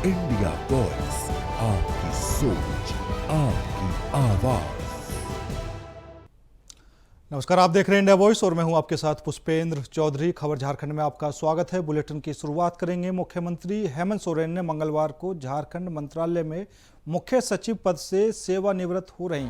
India voice, आपकी सोच, आपकी आवाज। नमस्कार, आप देख रहे हैं इंडिया वॉइस और मैं हूं आपके साथ पुष्पेंद्र चौधरी। खबर झारखंड में आपका स्वागत है। बुलेटिन की शुरुआत करेंगे। मुख्यमंत्री हेमंत सोरेन ने मंगलवार को झारखंड मंत्रालय में मुख्य सचिव पद से सेवानिवृत्त हो रही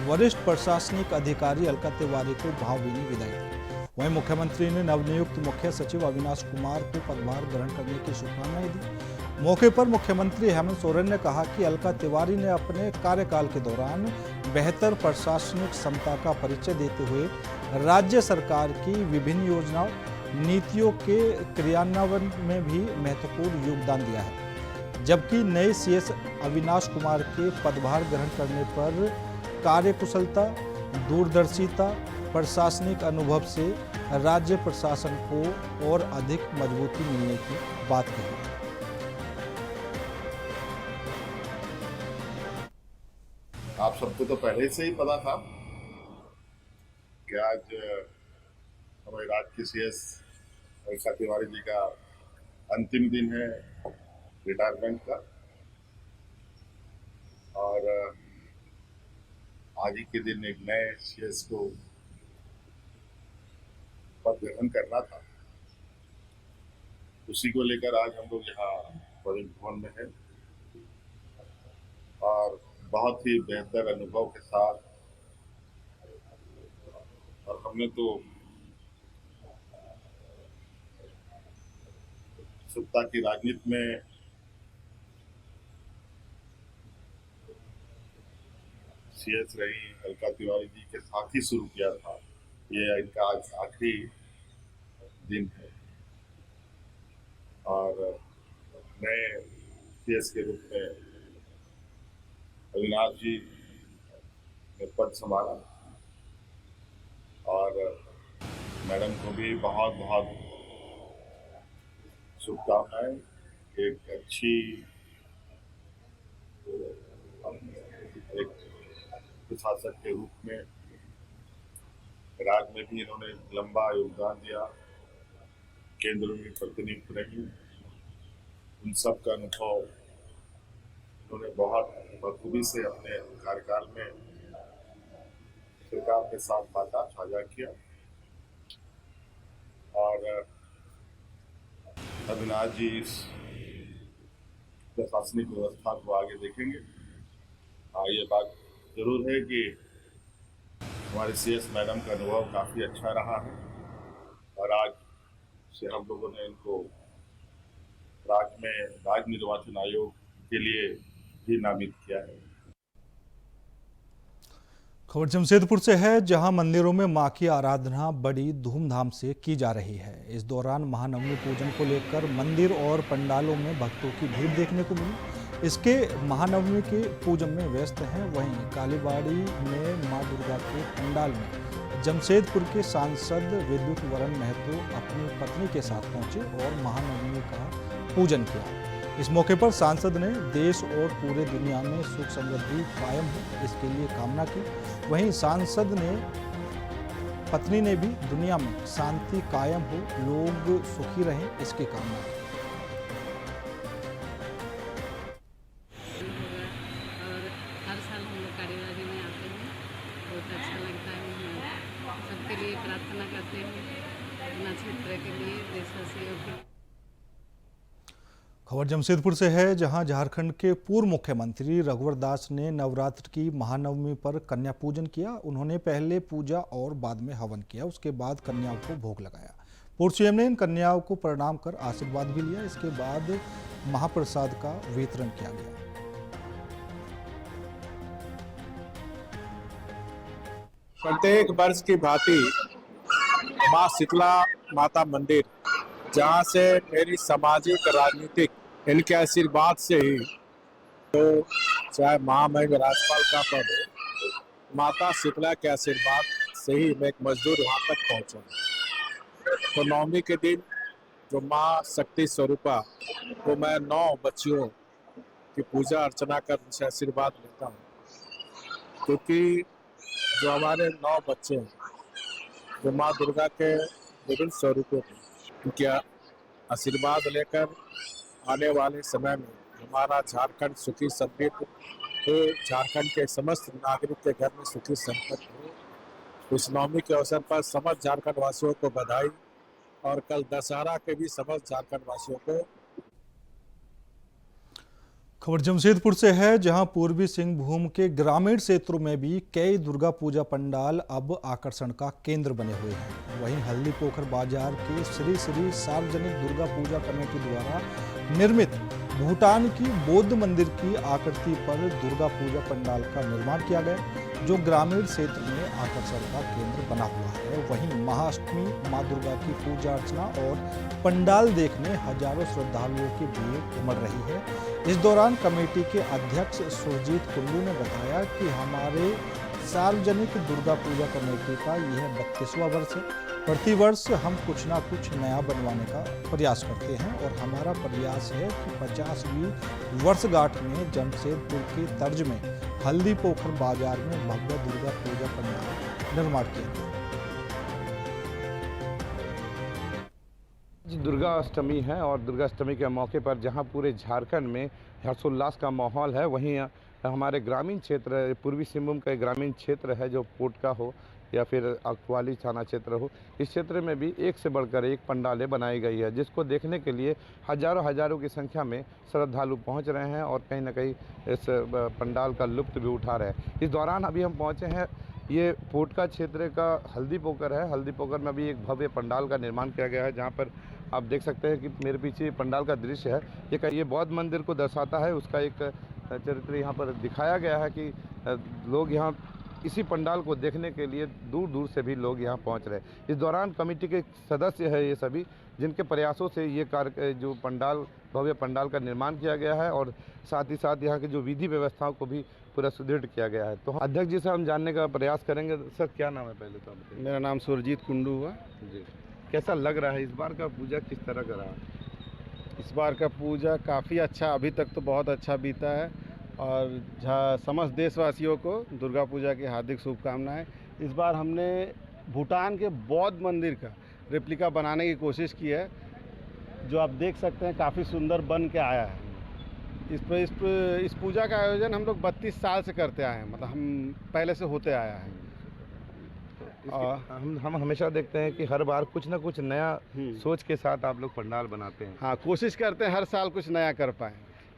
वरिष्ठ प्रशासनिक अधिकारी अलका तिवारी को भावभीनी विदाई दी। वहीं मुख्यमंत्री ने नवनियुक्त मुख्य सचिव अविनाश कुमार को पदभार ग्रहण करने की शुभकामनाएं दी। मौके पर मुख्यमंत्री हेमंत सोरेन ने कहा कि अलका तिवारी ने अपने कार्यकाल के दौरान बेहतर प्रशासनिक क्षमता का परिचय देते हुए राज्य सरकार की विभिन्न योजनाओं नीतियों के क्रियान्वयन में भी महत्वपूर्ण योगदान दिया है। जबकि नए सीएस अविनाश कुमार के पदभार ग्रहण करने पर कार्यकुशलता, दूरदर्शिता, प्रशासनिक अनुभव से राज्य प्रशासन को और अधिक मजबूती मिलने की बात कही। आप सबको तो पहले से ही पता था कि आज हमारे राज्य के सीएस अलका तिवारी जी का अंतिम दिन है रिटायरमेंट का, और आज ही के दिन एक नए सीएस को पद ग्रहण करना था। उसी को लेकर आज हम लोग यहाँ पदक भवन में हैं और बहुत ही बेहतर अनुभव के साथ, और हमने तो सत्ता की राजनीति में सीएस रही अलका तिवारी जी के साथ ही शुरू किया था। ये इनका आज आखिरी दिन है और नए सीएस के रूप में अविनाश जी ने पद संभाला, और मैडम को भी बहुत बहुत शुभकामनाएं। एक अच्छी एक प्रशासक के रूप में राज्य में भी इन्होंने लंबा योगदान दिया, केंद्र में प्रतिनियुक्त रही, उन सब का अनुभव उन्होंने बहुत बखूबी से अपने कार्यकाल में सरकार के साथ बांटा, साझा किया। और अविनाश जी इस प्रशासनिक व्यवस्था को आगे देखेंगे। ये बात जरूर है कि हमारे सीएस मैडम का अनुभव काफ़ी अच्छा रहा है और आज से हम लोगों ने इनको राज्य में राज्य निर्वाचन आयोग के लिए भी नामित किया है। खबर जमशेदपुर से है, जहां मंदिरों में मां की आराधना बड़ी धूमधाम से की जा रही है। इस दौरान महानवमी पूजन को लेकर मंदिर और पंडालों में भक्तों की भीड़ देखने को मिली। इसके महानवमी के पूजन में व्यस्त हैं। वहीं कालीबाड़ी में मां दुर्गा के पंडाल में जमशेदपुर के सांसद विद्युत वरण महतो अपनी पत्नी के साथ पहुंचे और महानवमी का पूजन किया। इस मौके पर सांसद ने देश और पूरे दुनिया में सुख समृद्धि कायम हो इसके लिए कामना की। वहीं सांसद ने पत्नी ने भी दुनिया में शांति कायम हो, लोग सुखी रहें इसकी कामना की। और हर साल हम लोग कालीबाड़ी में आते हैं, बहुत अच्छा लगता है। सबके लिए प्रार्थना करते हैं, अपना क्षेत्र के लिए, देशवासियों के। खबर जमशेदपुर से है, जहां झारखंड के पूर्व मुख्यमंत्री रघुवर दास ने नवरात्र की महानवमी पर कन्या पूजन किया। उन्होंने पहले पूजा और बाद में हवन किया, उसके बाद कन्याओं को भोग लगाया। पूर्व सीएम ने इन कन्याओं को प्रणाम कर आशीर्वाद भी लिया। इसके बाद महाप्रसाद का वितरण किया गया। प्रत्येक वर्ष की भांति मां शीतला माता मंदिर, जहाँ से मेरी सामाजिक राजनीतिक इनके आशीर्वाद से ही, तो चाहे महामहिम राज्यपाल का पद, माता शीतला के आशीर्वाद से ही मैं एक मजदूर वहाँ तक पहुँचा। तो नवमी के दिन जो माँ शक्ति स्वरूपा, तो मैं 9 बच्चियों की पूजा अर्चना कर उनसे आशीर्वाद लेता हूँ, क्योंकि जो हमारे 9 बच्चे हैं जो माँ दुर्गा के विभिन्न स्वरूपों उनके आशीर्वाद लेकर आने वाले समय में हमारा झारखंड सुखी समृद्ध हो, झारखंड के समस्त नागरिक के घर में सुखी संपत्ति हो। इस नवमी के अवसर पर समस्त झारखंड वासियों को बधाई और कल दशहरा के भी समस्त झारखंड वासियों को। खबर जमशेदपुर से है, जहां पूर्वी सिंहभूम के ग्रामीण क्षेत्रों में भी कई दुर्गा पूजा पंडाल अब आकर्षण का केंद्र बने हुए हैं। वहीं हल्दी पोखर बाजार के श्री श्री सार्वजनिक दुर्गा पूजा कमेटी द्वारा निर्मित भूटान की बौद्ध मंदिर की आकृति पर दुर्गा पूजा पंडाल का निर्माण किया गया, जो ग्रामीण क्षेत्र में आकर्षण का केंद्र बना हुआ है। वहीं महाअष्टमी मां दुर्गा की पूजा अर्चना और पंडाल देखने हजारों श्रद्धालुओं की भीड़ उमड़ रही है। इस दौरान कमेटी के अध्यक्ष सुरजीत कुल्लू ने बताया कि हमारे सार्वजनिक दुर्गा पूजा कमेटी का यह 32वां वर्ष है। प्रतिवर्ष हम कुछ ना कुछ नया बनवाने का प्रयास करते हैं और हमारा प्रयास है कि 50वीं वर्षगांठ में जमशेदपुर की तर्ज में हल्दी पोखर बाजार में भव्य दुर्गा पूजा पंडाल निर्माण किया गया। दुर्गा अष्टमी है और दुर्गा अष्टमी के मौके पर जहां पूरे झारखंड में हर्षोल्लास का माहौल है, वहीं हमारे ग्रामीण क्षेत्र पूर्वी सिंहभूम का ग्रामीण क्षेत्र है जो पोटका हो या फिर अकवाली थाना क्षेत्र हो, इस क्षेत्र में भी एक से बढ़कर एक पंडालें बनाई गई है, जिसको देखने के लिए हजारों की संख्या में श्रद्धालु पहुंच रहे हैं और कहीं ना कहीं इस पंडाल का लुत्फ भी उठा रहे हैं। इस दौरान अभी हम पहुंचे हैं, ये पोटका क्षेत्र का हल्दी पोखर है। हल्दी पोखर में भी एक भव्य पंडाल का निर्माण किया गया है, जहाँ पर आप देख सकते हैं कि मेरे पीछे पंडाल का दृश्य है। ये बौद्ध मंदिर को दर्शाता है, उसका एक चरित्र यहाँ पर दिखाया गया है कि लोग यहाँ इसी पंडाल को देखने के लिए दूर दूर से भी लोग यहाँ पहुँच रहे हैं। इस दौरान कमेटी के सदस्य है ये सभी, जिनके प्रयासों से ये कार्य जो पंडाल भव्य पंडाल का निर्माण किया गया है और साथ ही साथ यहाँ की जो विधि व्यवस्थाओं को भी पूरा सुदृढ़ किया गया है। तो अध्यक्ष जी से हम जानने का प्रयास करेंगे। सर, क्या नाम है पहले तो आप बताइए। मेरा नाम सुरजीत कुंडू हुआ जी। कैसा लग रहा है इस बार का पूजा, किस तरह का रहा? इस बार का पूजा काफ़ी अच्छा, अभी तक तो बहुत अच्छा बीता है और समस्त देशवासियों को दुर्गा पूजा की हार्दिक शुभकामनाएं। इस बार हमने भूटान के बौद्ध मंदिर का रेप्लिका बनाने की कोशिश की है, जो आप देख सकते हैं काफ़ी सुंदर बन के आया है। इस पूजा का आयोजन हम लोग 32 साल से करते आए हैं, मतलब हम पहले से होते आया है। हम हमेशा देखते हैं कि हर बार कुछ ना कुछ नया सोच के साथ आप लोग पंडाल बनाते हैं। हाँ, कोशिश करते हैं हर साल कुछ नया कर पाएँ।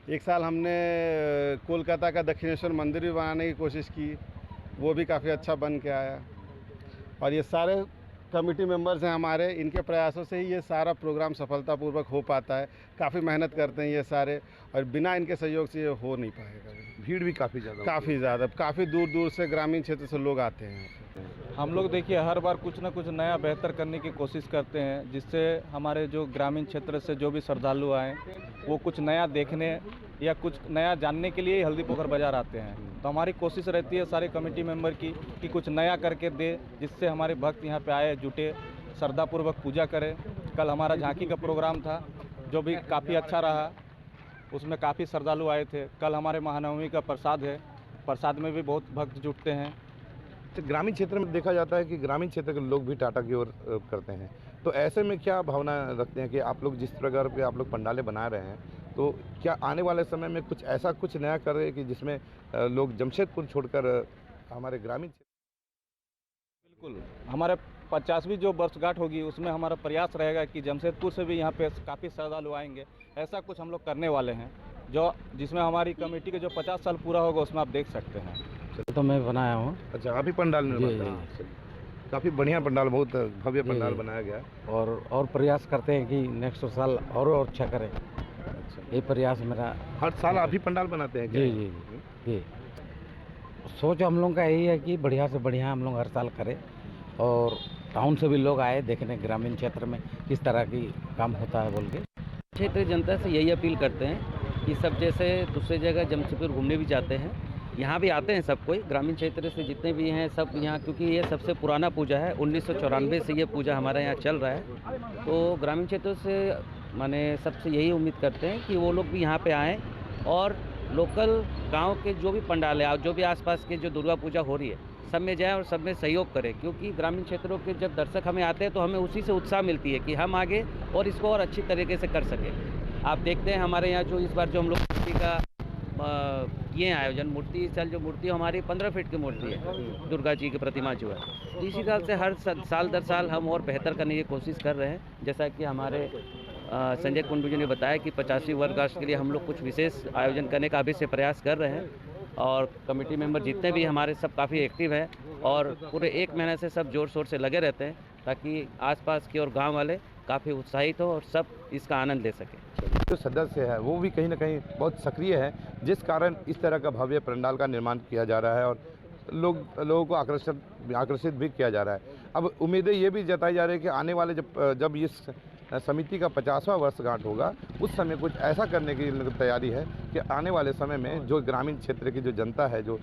एक साल हमने कोलकाता का दक्षिणेश्वर मंदिर भी बनाने की कोशिश की, वो भी काफ़ी अच्छा बन के आया। और ये सारे कमेटी मेंबर्स हैं हमारे, इनके प्रयासों से ही ये सारा प्रोग्राम सफलतापूर्वक हो पाता है। काफ़ी मेहनत करते हैं ये सारे, और बिना इनके सहयोग से ये हो नहीं पाएगा। भीड़ भी काफ़ी ज़्यादा, काफ़ी दूर दूर से ग्रामीण क्षेत्र से लोग आते हैं। हम लोग देखिए हर बार कुछ ना कुछ नया बेहतर करने की कोशिश करते हैं, जिससे हमारे जो ग्रामीण क्षेत्र से जो भी श्रद्धालु आए वो कुछ नया देखने या कुछ नया जानने के लिए हल्दी पोखर बाजार आते हैं। तो हमारी कोशिश रहती है सारे कमेटी मेंबर की कि कुछ नया करके दे, जिससे हमारे भक्त यहाँ पे आए, जुटे, श्रद्धापूर्वक पूजा करें। कल हमारा झांकी का प्रोग्राम था, जो भी काफ़ी अच्छा रहा, उसमें काफ़ी श्रद्धालु आए थे। कल हमारे महानवमी का प्रसाद है, प्रसाद में भी बहुत भक्त जुटते हैं। ग्रामीण क्षेत्र में देखा जाता है कि ग्रामीण क्षेत्र के लोग भी टाटा की ओर करते हैं, तो ऐसे में क्या भावना रखते हैं कि आप लोग जिस प्रकार पे आप लोग पंडालें बना रहे हैं, तो क्या आने वाले समय में कुछ ऐसा कुछ नया कर रहे हैं कि जिसमें लोग जमशेदपुर छोड़कर हमारे ग्रामीण क्षेत्र? बिल्कुल, हमारे 50वीं जो वर्षगांठ होगी उसमें हमारा प्रयास रहेगा कि जमशेदपुर से भी यहाँ पे काफ़ी श्रद्धालु आएंगे। ऐसा कुछ हम लोग करने वाले हैं, जो जिसमें हमारी कमेटी के जो 50 साल पूरा होगा उसमें आप देख सकते हैं। तो मैं बनाया हूँ। अच्छा, आप ही पंडाल निर्माण? काफ़ी बढ़िया पंडाल, बहुत भव्य पंडाल बनाया गया है। और प्रयास करते हैं कि नेक्स्ट साल और अच्छा करें। अच्छा, ये प्रयास मेरा। हर साल आप ही पंडाल बनाते हैं क्या? जी। सोच हम लोग का यही है कि बढ़िया से बढ़िया हम लोग हर साल करें और टाउन से भी लोग आए देखने ग्रामीण क्षेत्र में किस तरह की काम होता है बोल के। क्षेत्रीय जनता से यही अपील करते हैं कि सब जैसे दूसरी जगह जमशेदपुर घूमने भी जाते हैं, यहाँ भी आते हैं सब कोई, ग्रामीण क्षेत्र से जितने भी हैं सब यहाँ, क्योंकि ये सबसे पुराना पूजा है। 1994 से ये पूजा हमारे यहाँ चल रहा है। तो ग्रामीण क्षेत्रों से माने सबसे यही उम्मीद करते हैं कि वो लोग भी यहाँ पे आएँ और लोकल गांव के जो भी पंडाल है, जो भी आसपास के जो दुर्गा पूजा हो रही है, सब में जाएँ और सब में सहयोग करें। क्योंकि ग्रामीण क्षेत्रों के जब दर्शक हमें आते हैं तो हमें उसी से उत्साह मिलती है कि हम आगे और इसको और अच्छी तरीके से कर सकें। आप देखते हैं हमारे यहाँ जो इस बार जो हम लोग मूर्ति का ये आयोजन, मूर्ति इस साल जो मूर्ति हमारी 15 फीट की मूर्ति है, दुर्गा जी की प्रतिमा जो है। तो इसी तरह से हर साल दर साल हम और बेहतर करने की कोशिश कर रहे हैं। जैसा कि हमारे संजय कुंडू जी ने बताया कि 85वीं वर्षगांठ के लिए हम लोग कुछ विशेष आयोजन करने का अभी से प्रयास कर रहे हैं, और कमेटी मेंबर जितने भी हमारे सब काफ़ी एक्टिव हैं और पूरे 1 महीने से सब जोर शोर से लगे रहते हैं, ताकि आसपास के और गांव वाले काफ़ी उत्साहित हो और सब इसका आनंद ले सकें। जो सदस्य है वो भी कहीं ना कहीं बहुत सक्रिय है, जिस कारण इस तरह का भव्य पंडाल का निर्माण किया जा रहा है और लोगों को आकर्षित भी किया जा रहा है। अब उम्मीदें ये भी जताई जा रही है कि आने वाले जब इस समिति का 50वां वर्षगांठ होगा, उस समय कुछ ऐसा करने की तैयारी है कि आने वाले समय में जो ग्रामीण क्षेत्र की जो जनता है, जो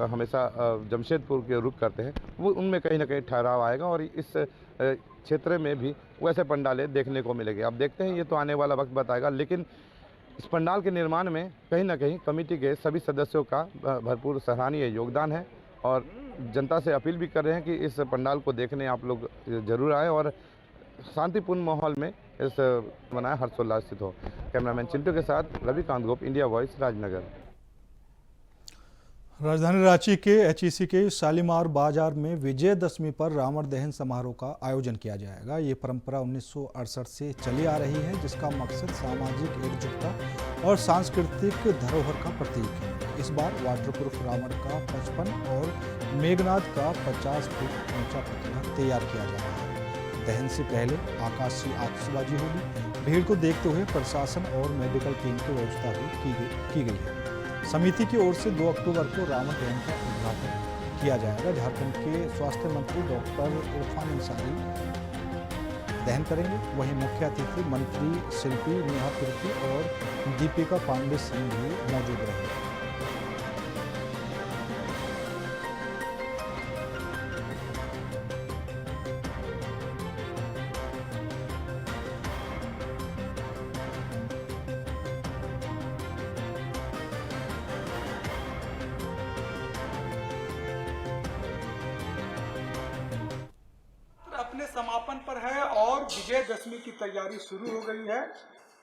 हमेशा जमशेदपुर के रुख करते हैं, वो उनमें कहीं ना कहीं ठहराव आएगा और इस क्षेत्र में भी वैसे पंडालें देखने को मिलेंगे। अब देखते हैं, ये तो आने वाला वक्त बताएगा, लेकिन इस पंडाल के निर्माण में कहीं ना कहीं कमेटी के सभी सदस्यों का भरपूर सराहनीय योगदान है और जनता से अपील भी कर रहे हैं कि इस पंडाल को देखने आप लोग जरूर आएँ और शांतिपूर्ण माहौल में इस मनाया हर्षोल्लास स्थित हो। कैमरामैन चिंटू के साथ रविकांत गोप, इंडिया वॉइस, राजनगर। राजधानी रांची के एचईसी के शालीमार बाजार में विजयदशमी पर रावण दहन समारोह का आयोजन किया जाएगा। ये परंपरा 1968 से चली आ रही है, जिसका मकसद सामाजिक एकजुटता और सांस्कृतिक धरोहर का प्रतीक है। इस बार वाटरप्रूफ रावण का 55 और मेघनाद का 50 फीट ऊंचा पुतला तैयार किया जा रहा है। दहन से पहले आकाशीय आतिशबाजी होगी। भीड़ को देखते हुए प्रशासन और मेडिकल टीम की व्यवस्था भी की गई है। समिति की ओर से 2 अक्टूबर को रावण दहन का उद्घाटन किया जाएगा। झारखंड के स्वास्थ्य मंत्री डॉक्टर इरफान अंसारी दहन करेंगे। वहीं मुख्य अतिथि मंत्री शिल्पी नेहा तिर्की और दीपिका पांडे सिंह भी मौजूद रहेंगे। अपने समापन पर है और विजयदशमी की तैयारी शुरू हो गई है।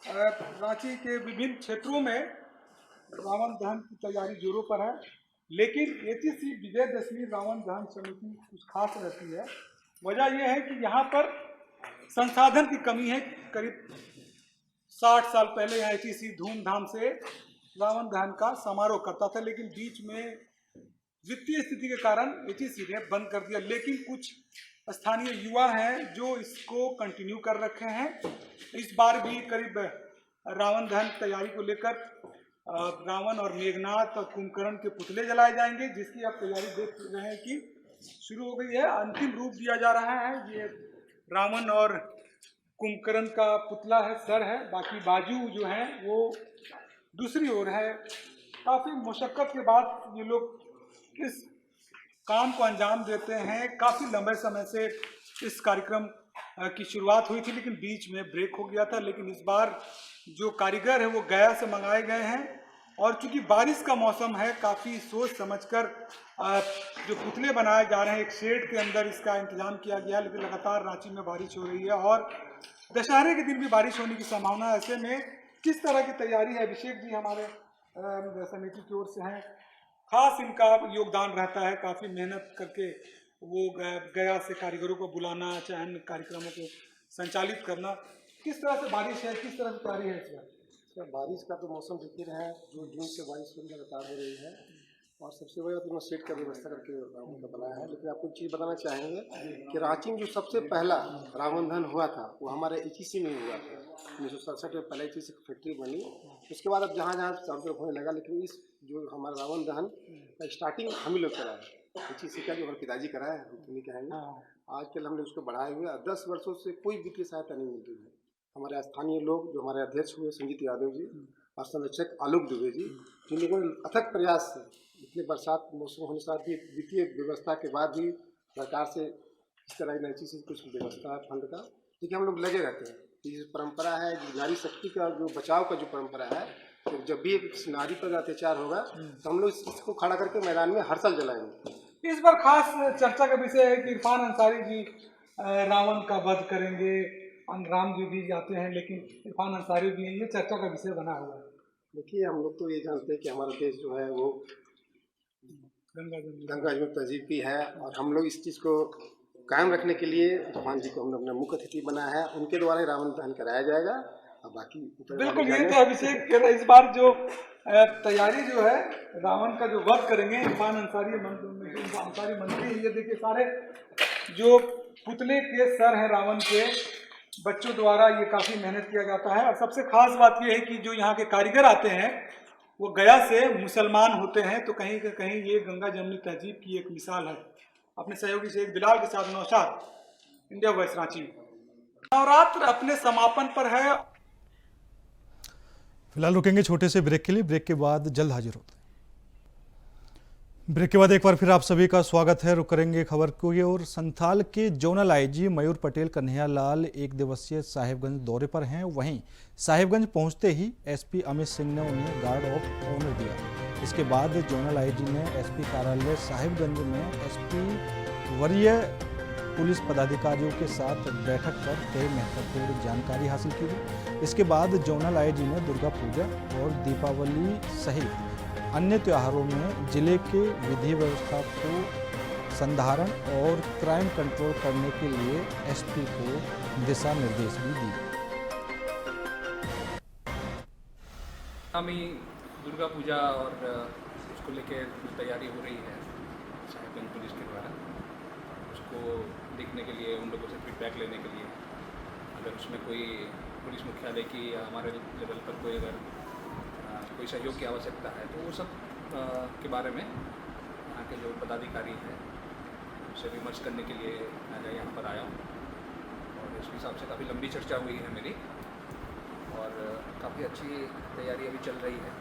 रांची के विभिन्न क्षेत्रों में रावण दहन की तैयारी जोरों पर है, लेकिन एचईसी विजयदशमी रावण दहन समिति कुछ खास रहती है। वजह यह है कि यहाँ पर संसाधन की कमी है। करीब 60 साल पहले यहाँ एचईसी धूमधाम से रावण दहन का समारोह करता था, लेकिन बीच में वित्तीय स्थिति के कारण एचईसी ने बंद कर दिया। लेकिन कुछ स्थानीय युवा हैं जो इसको कंटिन्यू कर रखे हैं। इस बार भी करीब रावण दहन तैयारी को लेकर रावण और मेघनाद और कुंभकर्ण के पुतले जलाए जाएंगे, जिसकी आप तैयारी देख रहे हैं कि शुरू हो गई है। अंतिम रूप दिया जा रहा है। ये रावण और कुंभकर्ण का पुतला है, सर है, बाकी बाजू जो है वो दूसरी ओर है। काफ़ी मुशक्क़त के बाद ये लोग इस काम को अंजाम देते हैं। काफ़ी लंबे समय से इस कार्यक्रम की शुरुआत हुई थी, लेकिन बीच में ब्रेक हो गया था। लेकिन इस बार जो कारीगर है वो गया से मंगाए गए हैं, और चूंकि बारिश का मौसम है, काफ़ी सोच समझकर जो पुतले बनाए जा रहे हैं, एक शेड के अंदर इसका इंतजाम किया गया। लेकिन लगातार रांची में बारिश हो रही है और दशहरे के दिन भी बारिश होने की संभावना है। ऐसे में किस तरह की तैयारी है, अभिषेक जी हमारे समिति की ओर से हैं, खास इनका योगदान रहता है। काफ़ी मेहनत करके वो गया से कारीगरों को बुलाना, चाहे अन्य कार्यक्रमों को संचालित करना। किस तरह से बारिश है, किस तरह की तैयारी है इस बार? बारिश का तो मौसम देख ही रहे हैं, जो जून से बारिश लगातार हो रही है, और सबसे बड़ा तो सेट का व्यवस्था करके रावण का बनाया है। लेकिन आपको एक चीज़ बताना चाहेंगे कि रांची में जो सबसे पहला रावण दहन हुआ था वो हमारे एचईसी में हुआ था। 1967 में पहले एचईसी की फैक्ट्री बनी, उसके बाद अब जहाँ जहाँ चारों तरफ होने लगा। लेकिन इस जो हमारा रावण दहन का स्टार्टिंग हम ही लोग कराए, एचईसी का जो हमारे पिताजी कराए, हम नहीं कहेंगे। आजकल हमने उसको बढ़ाए हुए 10 वर्षों से कोई वित्तीय सहायता नहीं मिलती है। हमारे स्थानीय लोग जो हमारे अध्यक्ष हुए संजीत यादव जी और संरक्षक आलोक दुबे जी, जिन लोगों ने अथक प्रयास से इतने बरसात मौसम होने के साथ भी वित्तीय व्यवस्था के बाद भी सरकार से इस तरह की नई से कुछ व्यवस्था है फंड का, देखिए हम लोग लगे रहते हैं। ये परंपरा है, नारी शक्ति का जो बचाव का जो परंपरा है, तो जब भी एक नारी पर अत्याचार होगा तो हम लोग इसको खड़ा करके मैदान में हर साल जलाएंगे। इस बार खास चर्चा का विषय है कि इरफान अंसारी जी रावण का वध करेंगे, राम जी भी जाते हैं, लेकिन इरफान अंसारी भी हैं, ये चर्चा का विषय बना हुआ है। देखिए, हम लोग तो ये जानते हैं कि हमारा देश जो है वो गंगा जमुना तहजीब की है, और हम लोग इस चीज़ को कायम रखने के लिए भगवान जी को हमने अपना मुख्य अतिथि बनाया है, उनके द्वारा ही रावण दहन कराया जाएगा। और बाकी बिल्कुल, ये तो अभिषेक इस बार जो तैयारी जो है रावण का जो वध करेंगे, इरफान अंसारी मंत्री, ये देखिए सारे जो पुतले के सर हैं रावण के, बच्चों द्वारा ये काफ़ी मेहनत किया जाता है। और सबसे खास बात ये है कि जो यहाँ के कारीगर आते हैं वो गया से मुसलमान होते हैं, तो कहीं का कहीं ये गंगा जमुनी तहजीब की एक मिसाल है। अपने सहयोगी शेख बिलाल के साथ नौशाद, इंडिया वॉइस, रांची। नवरात्र अपने समापन पर है। फिलहाल रुकेंगे छोटे से ब्रेक के लिए, ब्रेक के बाद जल्द हाजिर होते हैं। ब्रेक के बाद एक बार फिर आप सभी का स्वागत है। रुक करेंगे खबर को और संथाल के जोनल आईजी मयूर पटेल कन्हैया लाल एक दिवसीय साहिबगंज दौरे पर हैं। वहीं साहिबगंज पहुंचते ही एसपी अमित सिंह ने उन्हें गार्ड ऑफ ऑनर दिया। इसके बाद जोनल आईजी ने एसपी कार्यालय साहिबगंज में एसपी वरीय पुलिस पदाधिकारियों के साथ बैठक कर कई महत्वपूर्ण जानकारी हासिल की। इसके बाद जोनल आईजी ने दुर्गा पूजा और दीपावली सहित अन्य त्योहारों में जिले के विधि व्यवस्था को संधारण और क्राइम कंट्रोल करने के लिए एसपी को दिशा निर्देश भी दिए। आगामी दुर्गा पूजा और उसको लेकर तैयारी हो रही है साहिबगंज पुलिस के द्वारा। उसको देखने के लिए, उन लोगों से फीडबैक लेने के लिए, अगर उसमें कोई पुलिस मुख्यालय की या हमारे लेवल पर कोई अगर कोई सहयोग की आवश्यकता है तो वो सब के बारे में यहाँ के जो पदाधिकारी हैं उससे विमर्श करने के लिए मैं यहाँ पर आया हूँ। और इसके हिसाब से काफ़ी लंबी चर्चा हुई है मेरी, और काफ़ी अच्छी तैयारी अभी चल रही है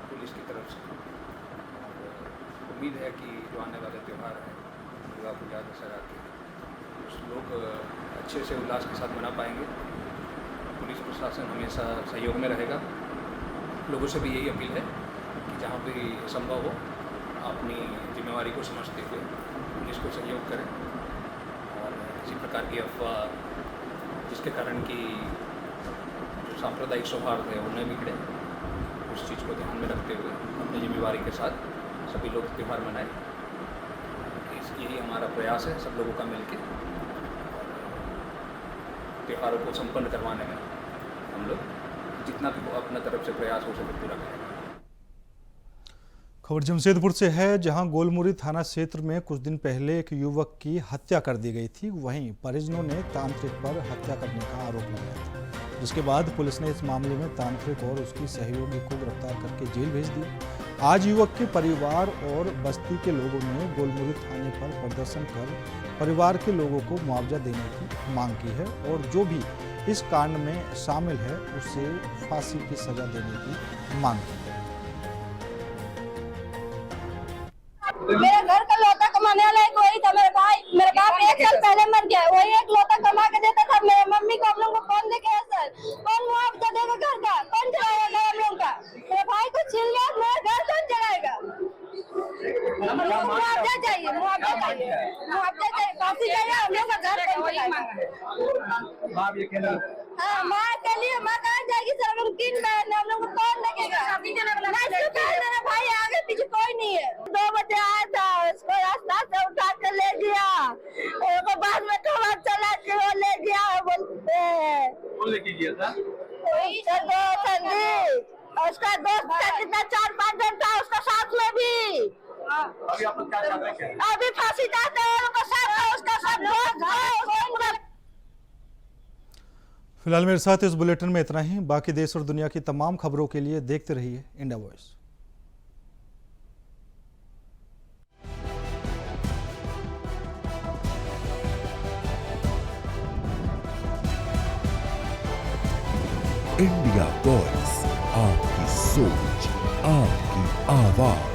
पुलिस की तरफ से। और उम्मीद है कि जो आने वाले त्यौहार हैं दुर्गा पूजा, दशहरा के, उस लोग अच्छे से उल्लास के साथ मना पाएंगे। पुलिस प्रशासन हमेशा सहयोग में रहेगा। लोगों से भी यही अपील है कि जहाँ भी संभव हो अपनी जिम्मेवारी को समझते हुए पुलिस को सहयोग करें, और किसी प्रकार की अफवाह जिसके कारण कि जो सांप्रदायिक सौहार्द है उन्हें बिगड़े, उस चीज़ को ध्यान में रखते हुए अपनी जिम्मेवारी के साथ सभी लोग त्यौहार मनाएं। यही हमारा प्रयास है सब लोगों का मिलकर त्योहारों को संपन्न करवाने में हम लोग जितना भी अपना तरफ से प्रयास हो सके पूरा करें। खबर जमशेदपुर से है, जहां गोलमुरी थाना क्षेत्र में कुछ दिन पहले एक युवक की हत्या कर दी गई थी। वहीं परिजनों ने तांत्रिक पर हत्या करने का आरोप लगाया था, जिसके बाद पुलिस ने इस मामले में तांत्रिक और उसकी सहयोगी को गिरफ्तार करके जेल भेज दिया। आज युवक के परिवार और बस्ती के लोगों ने गोलमुरी थाने पर प्रदर्शन कर परिवार के लोगों को मुआवजा देने की मांग की है, और जो भी इस कांड में शामिल है उसे फांसी की सजा देने की मांग की है। मेरे घर का लौटा कमाने वाला एक वही था, मेरा बाप 1 साल पहले मर गया। वही एक लौटा कमा के देता था। मेरे मम्मी को हम लोग को कौन देखेगा सर? कौन मुआवजा देगा घर का? कौन चलाएगा हम लोग का? मेरे भाई को छीन लिया, मेरा घर कौन चलाएगा? हम लोग को मुआवजा चाहिए, मुआवजा चाहिए, फांसी चाहिए। हम लोग का घर कौन चलाएगा? हाँ, माँ के लिए माँ कहाँ जाएगी सर? हम लोग 3 बहन, हम लोग को कौन देखेगा? मेरा भाई आगे पीछे कोई नहीं है। 2 बजे आया था, उसको रास्ता से उठा कर ले गया, और बाद में ठोला चला के वो ले गया। बोलते हैं कौन लेके गया था? उसका दोस्त था, कितना 4-5 जन था उसका साथ में भी। अभी आप लोग क्या चाहते हैं? अभी फांसी चाहते हैं, उसका साथ, उसका साथ दोस्त है। फिलहाल मेरे साथ इस बुलेटिन में इतना ही। बाकी देश और दुनिया की तमाम खबरों के लिए देखते रहिए इंडिया वॉइस। इंडिया वॉइस, आपकी सोच, आपकी आवाज।